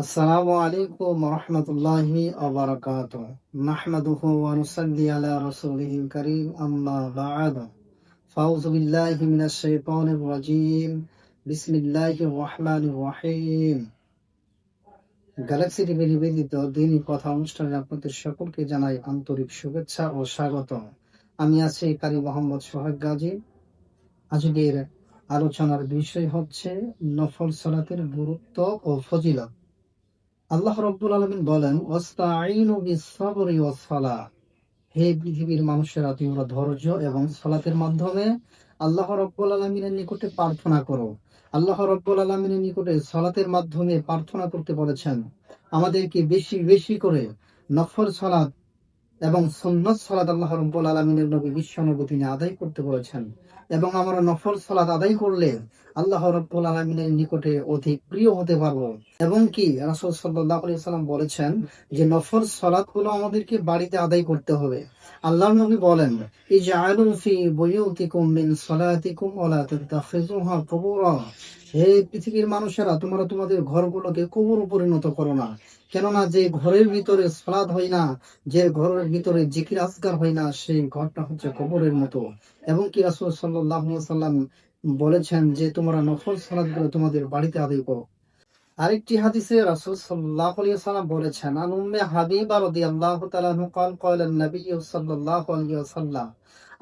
আসসালামু আলাইকুম রহমতুল্লাহি ওয়া নাহমাদুহু ওয়া নুসাল্লি আলা রাসূলিহিল কারীম আম্মা বা'দ ফাউযু বিল্লাহি মিনাশ শাইতানির রাজীম বিসমিল্লাহির রহমানির রহিম। গ্যালাক্সি টিভি নিবেদিত দিনী কথা অনুষ্ঠানে আপনাদের সকলকে জানাই আন্তরিক শুভেচ্ছা ও স্বাগত। আমি আছি কারি মোহাম্মদ সোহাগ গাজী। আজকের আলোচনার বিষয় হচ্ছে নফল সালাতের গুরুত্ব ও ফজিলত। আল্লাহ রাব্বুল আলামিন বলেন, ওয়াস্তাঈনু বিস-সাবরি ওয়াস-সালাহ। হে পৃথিবীর মানুষেরা, তোমরা ধৈর্য এবং সালাতের মাধ্যমে আল্লাহ রাব্বুল আলামিনের নিকটে প্রার্থনা করো। আল্লাহ রাব্বুল আলামিনের নিকটে সালাতের মাধ্যমে প্রার্থনা করতে বলেছেন। আমাদেরকে বেশি বেশি করে নফল সালাত এবং সুন্নত সালাত আল্লাহ রাব্বুল আলামিনের নবী বিশ্বনবী তিনি আদায় করতে বলেছেন। এবং আমরা নফল সালাত আদায় করলে আল্লাহ রাব্বুল আলামিনের নিকটে অধিক প্রিয় হতে পারবো। এবং কি রাসূল সাল্লাল্লাহু আলাইহি সাল্লাম বলেছেন যে নফল সালাতগুলো আমাদেরকে বাড়িতে আদায় করতে হবে। আল্লাহর নবী বলেন, ইজআলু ফি বুয়ুতিকুম মিন সালাতিকুম ওয়া লা তাত্তাখিযুহা কুবুরা। হে পৃথিবীর মানুষেরা, তোমরা তোমাদের ঘরগুলোকে কবর পরিণত করো না। কেননা যে ঘরের ভিতরে সালাত হয় না, যে ঘরের ভিতরে জিকির আজকার হয় না, সেই ঘরটা হচ্ছে কবরের মতো। এবং কি রাসূল সাল্লাল্লাহু আলাইহি সাল্লাম বলেছেন যে তোমরা নফল সালাতগুলো তোমাদের বাড়িতে আদায় করো। আরেকটি হাদিসে রাসূল সাল্লাল্লাহু আলাইহি সাল্লাম বলেছেন, আন উম্মে হাবিবা রাদিয়াল্লাহু তাআলা আনহা قال قال النبي সাল্লাল্লাহু আলাইহি ওয়াসাল্লাম।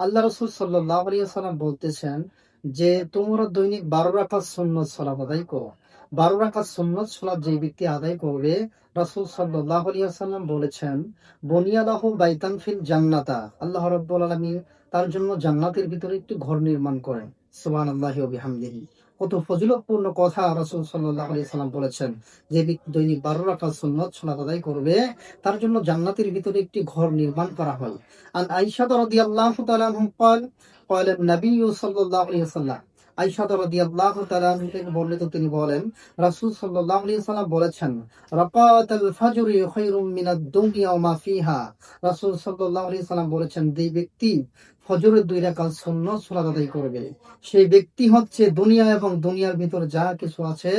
আল্লাহ রাসূল সাল্লাল্লাহু আলাইহি সাল্লাম বলতেছেন যে তোমরা দৈনিক 12 রাকাত সুন্নত সালাত আদায় করো। 12 রাকাত সুন্নত সালাত যে ব্যক্তি আদায় করবে, রাসূল সাল্লাল্লাহু আলাইহি ওয়াসাল্লাম বলেছেন, বুনিয়া লাহু বাইতান ফিল জান্নাতা। আল্লাহ রাব্বুল আলামিন তার জন্য জান্নাতের ভিতরে একটি ঘর নির্মাণ করেন। সুবহানাল্লাহি ওয়া বিহামদিহি। কত ফজিলতপূর্ণ কথা রাসূল সাল্লাল্লাহু আলাইহি সাল্লাম বলেছেন। যে ব্যক্তি দৈনিক 12 রাকাত সুন্নত সালাত আদায় করবে, তার জন্য জান্নাতের ভিতরে একটি ঘর নির্মাণ করা হয়। আন আয়েশা রাদিয়াল্লাহু তাআলা আনহা قال قال النبي সাল্লাল্লাহু আলাইহি ওয়াসাল্লাম। আয়েশা রাদিয়াল্লাহু তাআলা আনহা থেকে বর্ণিত, তিনি বলেন, রাসূল সাল্লাল্লাহু আলাইহি ওয়াসাল্লাম বলেছেন, রাকাতুল ফাজরি খায়রুম মিনাদ দুনিয়া ওয়া মা ফিহা। রাসূল সাল্লাল্লাহু আলাইহি ওয়াসাল্লাম বলেছেন, যে ব্যক্তি ফজরের 2 রাকাত সুন্নত সালাত আদায় করবে, সেই ব্যক্তি হচ্ছে দুনিয়া এবং দুনিয়ার ভিতরে যা কিছু আছে,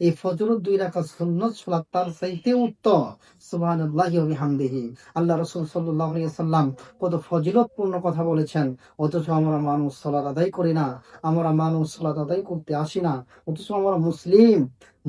এই ফজরের 2 রাকাত সুন্নত সালাত তার চাইতে উত্তম। সুবহানাল্লাহি ওয়া বিহামদিহি। আল্লাহ রাসূল সাল্লাল্লাহু আলাইহি ওয়াসাল্লাম কত ফজিলতপূর্ণ কথা বলেছেন, অথচ আমরা মানুষ সালাত আদায় করি না। আমরা মানুষ সালাত আদায় করতে আসি না। অথচ আমরা মুসলিম।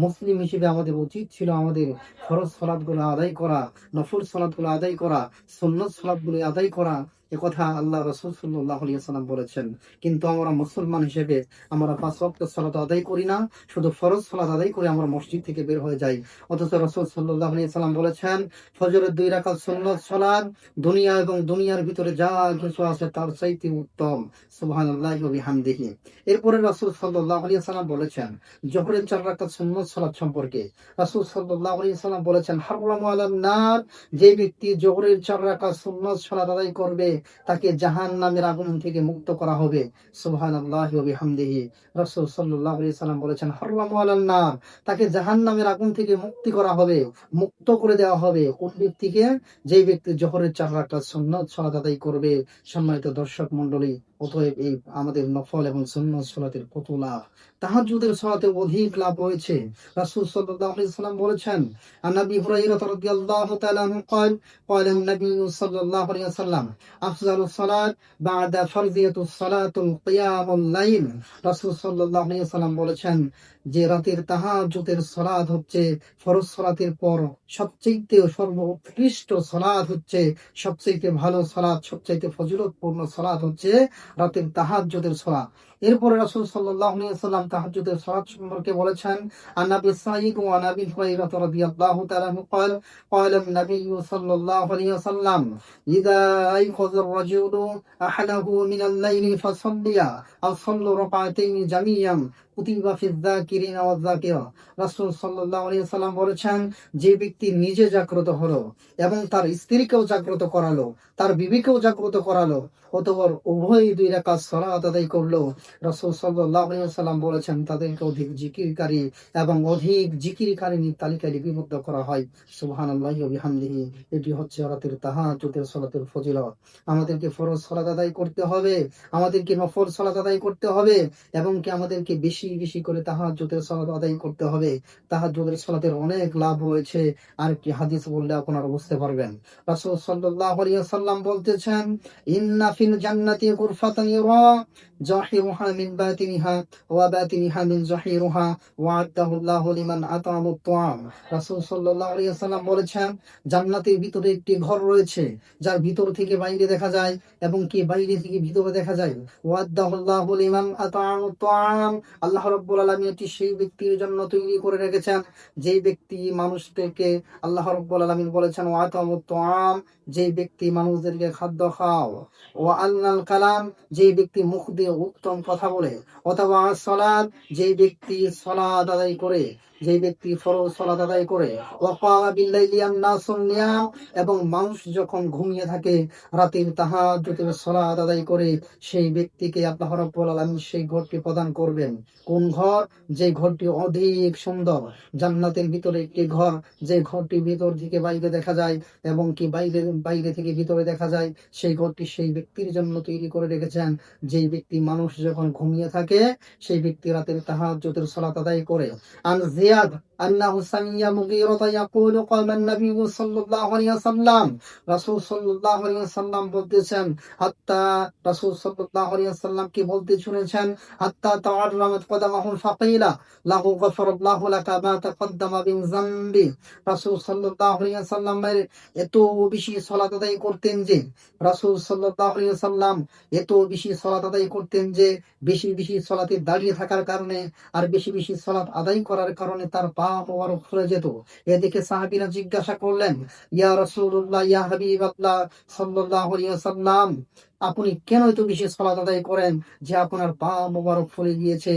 মুসলিম হিসেবে আমাদের উচিত ছিল আমাদের ফরজ সালাতগুলো আদায় করা, নফল সালাতগুলো আদায় করা, সুন্নত সালাতগুলো আদায় করা। কথা আল্লাহ রাসূল সাল্লাল্লাহু আলাইহি ওয়াসাল্লাম বলেছেন। কিন্তু আমরা মুসলমান হিসেবে আমরা 5 ওয়াক্ত সালাত আদায় করি না, শুধু ফরজ সালাত আদায় করে আমরা মসজিদ থেকে বের হয়ে যাই। অথচ রাসূল সাল্লাল্লাহু আলাইহি ওয়াসাল্লাম বলেছেন, ফজরের 2 রাকাত সুন্নত সালাত দুনিয়া এবং দুনিয়ার ভিতরে যা কিছু আছে তার চাইতে উত্তম। সুবহানাল্লাহি ওয়া বিহামদিহি। এরপরে রাসূল সাল্লাল্লাহু আলাইহি ওয়াসাল্লাম বলেছেন জোহরের 4 রাকাত সুন্নত সালাত সম্পর্কে। রাসূল সাল্লাল্লাহু আলাইহি ওয়াসাল্লাম বলেছেন, হারামু আলান নার। যে ব্যক্তি জোহরের 4 রাকাত সুন্নত সালাত আদায় করবে, তাকে জাহান্নামের আগুন থেকে মুক্ত করা হবে। সুবহানাল্লাহি ওয়া বিহামদিহি। রাসূল সাল্লাল্লাহু আলাইহি সাল্লাম বলেছেন, হারামু আলান নার। তাকে জাহান্নামের আগুন থেকে মুক্তি করা হবে, মুক্ত করে দেওয়া হবে। কোন ব্যক্তিকে? যেই ব্যক্তি জোহরের 4 রাকাত সুন্নত সালাত আদায় করবে। সম্মানিত দর্শক মণ্ডলী, অতএব এই আমাদের নফল এবং সুন্নত সালাতের কত লাভ! তাহাজ্জুদের সালাতে অধিক লাভ রয়েছে। রাসূল সাল্লাল্লাহু আলাইহি সাল্লাম বলেছেন, আন আবি হুরায়রা রাদিয়াল্লাহু তাআলা আনহু قال قال النبي صلى الله عليه وسلم أفضل الصلاة بعد فرضية الصلاة القيام الليل। রাসূল সাল্লাল্লাহু আলাইহি ওয়াসাল্লাম বলেছেন যে রাতের তাহাজ্জুদের সালাত হচ্ছে ফরজ সালাতের পর সবচেয়ে সর্বোৎকৃষ্ট সালাত, হচ্ছে সবচেয়ে ভালো সালাত, সবচেয়ে ফজিলতপূর্ণ সালাত হচ্ছে রাতের তাহাজ্জুদের সালাত। এরপরে রাসূল সাল্লাল্লাহু আলাইহি ওয়াসাল্লাম তাহাজ্জুদের সালাত সম্পর্কে বলেছেন, আন আবি সাঈদ ওয়া আন আবি হুরায়রা রাদিয়াল্লাহু তাআলা আনহু قال قال النبي صلى الله عليه وسلم إذا أيقظ الرجل أحده من الليل فصلي أو صلوا ركعتين جميعا কুতিবা ফিয যাকিরিনা ওয়ায যাকিরা। রাসূল সাল্লাল্লাহু আলাইহি ওয়াসাল্লাম বলেছেন, যে ব্যক্তি নিজে জাগ্রত হলো এবং তার স্ত্রীকেও জাগ্রত করালো, তার বিবিকেও জাগ্রত করালো, অতঃপর উভয়ই 2 রাকাত সালাত আদায় করলো, রাসূল সাল্লাল্লাহু আলাইহি ওয়াসাল্লাম বলেছেন তাদেরকে অধিক জিকিরকারী এবং অধিক জিকিরকারিনীর তালিকায় লিপিবদ্ধ করা হয়। সুবহানাল্লাহি ওয়া বিহামদিহি। এটি হচ্ছে রাতের তাহাজ্জুদের সালাতের ফজিলত। আমাদেরকে ফরজ সালাত আদায় করতে হবে, আমাদেরকে নফল সালাত আদায় করতে হবে, এবং কি আমাদেরকে বেশি বেশি বেশি করে তাহাজ্জুদের সালাত আদায় করতে হবে। তাহাজ্জুদের সালাতের অনেক লাভ রয়েছে। আরেকটি হাদিস বললে আপনারা বুঝতে পারবেন। রাসূল সাল্লাল্লাহু আলাইহি ওয়াসাল্লাম বলতেছেন, ইন্না ফিল জান্নাতি গুরফাতান ইউরা জাহিরুহা মিন বাতিনিহা ওয়া বাতিনিহা মিন জাহিরুহা ওয়া আদাহুল্লাহু লিমান আতামুত তাআম। রাসূল সাল্লাল্লাহু আলাইহি ওয়াসাল্লাম বলেছেন, জান্নাতের ভিতরে একটি ঘর রয়েছে, যার ভিতর থেকে বাইরে দেখা যায় এবং কি বাইরে থেকে ভিতরে দেখা যায়। ওয়া আদাহুল্লাহু লিমান আতামুত তাআম, আল্লাহ রাব্বুল আলামিন এটি সেই ব্যক্তির জন্য তৈরি করে রেখেছেন যেই ব্যক্তি মানুষদেরকে, আল্লাহ রাব্বুল আলামিন বলেছেন ওয়া আতামুত তাআম, যেই ব্যক্তি মানুষদেরকে খাদ্য খাও। ওয়া আল্লাল কালাম, যেই ব্যক্তি মুখ দিয়ে উত্তম কথা বলে। অথবা সালাত, যেই ব্যক্তি সালাত আদায় করে, যেই ব্যক্তি ফরজ সালাত আদায় করে। ওয়া ক্বামা বিল্লাইলি আন-নাসুন নিয়াম, এবং মানুষ যখন ঘুমিয়ে থাকে রাতের তাহাজ্জুদের সালাত আদায় করে, সেই ব্যক্তিকে আল্লাহ রাব্বুল আলামিন সেই ঘরটি প্রদান করবেন। কোন ঘর? যে ঘরটি অধিক সুন্দর। জান্নাতের ভিতরে একটি ঘর, যে ঘরটি ভিতর থেকে বাইরে দেখা যায় এবং কি বাইরে বাইরে থেকে ভিতরে দেখা যায়, সেই ঘরটি সেই ব্যক্তির জন্য তৈরি করে রেখেছেন যেই ব্যক্তি মানুষ যখন ঘুমিয়ে থাকে সেই ব্যক্তি রাতের তাহাজ্জুদের সালাত আদায় করে। আন জিয়াদ আন্নাহু সামিয়া মুগীরাতা ইয়াকুলু ক্বালা an-নাবিয়্যু সাল্লাল্লাহু আলাইহি ওয়াসাল্লাম, রাসূল সাল্লাল্লাহু আলাইহি ওয়াসাল্লাম বলতেছেন, হাত্তা, রাসূল সাল্লাল্লাহু আলাইহি ওয়াসাল্লাম কি বলতে শুনেছেন, হাত্তা তাআররামাত কদামাহু ফাকিলা লাহু গফারাল্লাহু লাকা মা তাকদ্দামা মিন যামবি। রাসূল সাল্লাল্লাহু আলাইহি ওয়াসাল্লামের এত বেশি সালাত আদায় করতেন যে, রাসূল সাল্লাল্লাহু আলাইহি ওয়াসাল্লাম এত বেশি সালাত আদায় করতেন যে, বেশি বেশি সালাতে দাঁড়িয়ে থাকার কারণে আর বেশি বেশি সালাত আদায় করার কারণে তার পা মোবারক ফুলে যেত। এদিকে সাহাবীরা জিজ্ঞাসা করলেন, ইয়া রাসূলুল্লাহ, ইয়া হাবিবাল্লাহ সাল্লাল্লাহু আলাইহি ওয়াসাল্লাম, আপনি কেন এত বেশি সালাত আদায় করেন যে আপনার পা মোবারক ফুলে গিয়েছে?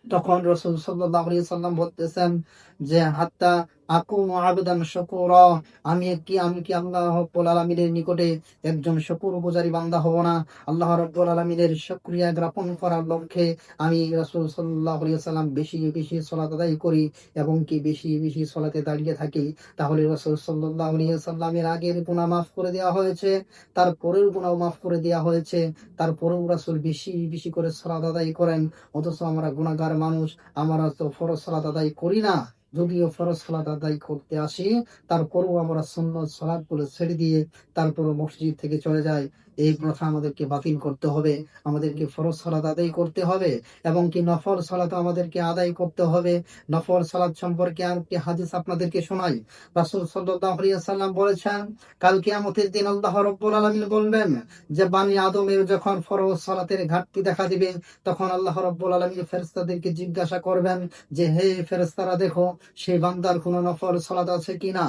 তখন রাসূল সাল্লাল্লাহু আলাইহি ওয়াসাল্লাম বলতেছেন যে, হাত্তা আকুনু আবদান শাকুরা, আমি কি আল্লাহ রাব্বুল আলামিনের নিকটে একজন শুকরগুজারি বান্দা হব না? আল্লাহ রাব্বুল আলামিনের শুকরিয়া জ্ঞাপন করার লক্ষ্যে আমি রাসূল সাল্লাল্লাহু আলাইহি ওয়াসাল্লাম বেশি বেশি সালাত আদায় করি এবং কি বেশি বেশি সালাতে দাঁড়িয়ে থাকি। তাহলে রাসূল সাল্লাল্লাহু আলাইহি ওয়াসাল্লামের আগের গুনাহ মাফ করে দেওয়া হয়েছে, তার পরের গুনাহ মাফ করে দেওয়া হয়েছে, তারপরেও রাসূল বেশি বেশি করে সালাত আদায় করেন। অথচ আমরা গুনাহগার মানুষ, আমরা তো ফরজ সালাত আদায় করি না। যদিও ফরজ সালাত আদায় করতে আসি, তারপরেও আমরা সুন্নত সালাতগুলো ছেড়ে দিয়ে তারপরও মসজিদ থেকে চলে যাই। এই প্রথা আমাদেরকে বাতিল করতে হবে। আমাদেরকে ফরজ সালাত আদায় করতে হবে এবং কি নফল সালাত আমাদেরকে আদায় করতে হবে। নফল সালাত সম্পর্কে আরেকটি হাদিস আপনাদেরকে শোনাই। রাসূল সাল্লাল্লাহু আলাইহি ওয়াসাল্লাম বলেছেন, কাল কিয়ামতের দিন আল্লাহ রাব্বুল আলামিন বলবেন যে, বানি আদমের যখন ফরজ সালাতের ঘাটতি দেখা দিবে, তখন আল্লাহ রাব্বুল আলামিন ফেরেশতাদেরকে জিজ্ঞাসা করবেন যে, হে ফেরেশতারা, দেখো সেই বান্দার কোনো নফল সালাত আছে কিনা।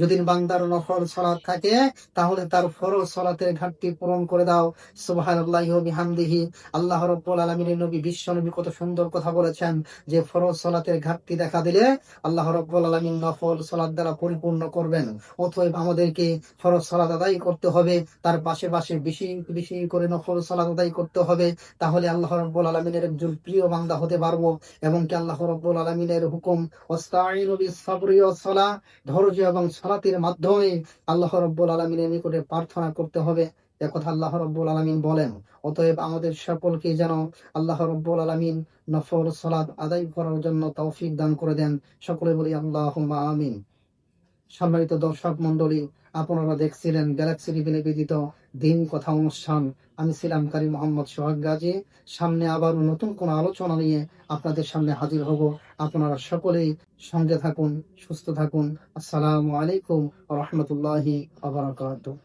যদি বান্দার নফল সালাত থাকে তাহলে তার ফরজ সালাতের ঘাটতি পূরণ করে দাও। সুবহানাল্লাহি ওয়া বিহামদিহি। আল্লাহ রাব্বুল আলামিনের নবী, বিশ্ব নবী কত সুন্দর কথা বলেছেন যে, ফরজ সালাতের ঘাটতি দেখা দিলে আল্লাহ রাব্বুল আলামিন নফল সালাত দ্বারা পরিপূর্ণ করবেন। অতএব আমাদেরকে ফরজ সালাত আদায় করতে হবে, তার পাশে পাশে বেশি বেশি করে নফল সালাত আদায় করতে হবে। তাহলে আল্লাহ রাব্বুল আলামিনের একজন প্রিয় বান্দা হতে পারবো এবং কি আল্লাহ রাব্বুল আলামিনের হুকুম ওয়াস্তাঈনু বিস-সাবরি ওয়াস-সালাহ, ধৈর্য এবং সালাতের মাধ্যমে আল্লাহ রাব্বুল আলামিনের নিকটে প্রার্থনা করতে হবে। একথা আল্লাহ রাব্বুল আলামিন বলেন। অতএব আমাদের সকলকে যেন আল্লাহ রাব্বুল আলামিন নফল সালাত আদায় করার জন্য তৌফিক দান করে দেন। সকলে বলি আল্লাহুম্মা আমিন। সম্মানিত দর্শক মন্ডলী, আপনারা দেখছিলেন গ্যালাক্সি টিভি নিবেদিত দিন কথা অনুষ্ঠান। আমি ছিলাম কারি মোহাম্মদ সোহাগ গাজী। সামনে আবারও নতুন কোনো আলোচনা নিয়ে আপনাদের সামনে হাজির হব। আপনারা সকলেই সঙ্গে থাকুন, সুস্থ থাকুন। আসসালামু আলাইকুম ওয়া রাহমাতুল্লাহি ওয়া বারাকাতুহু।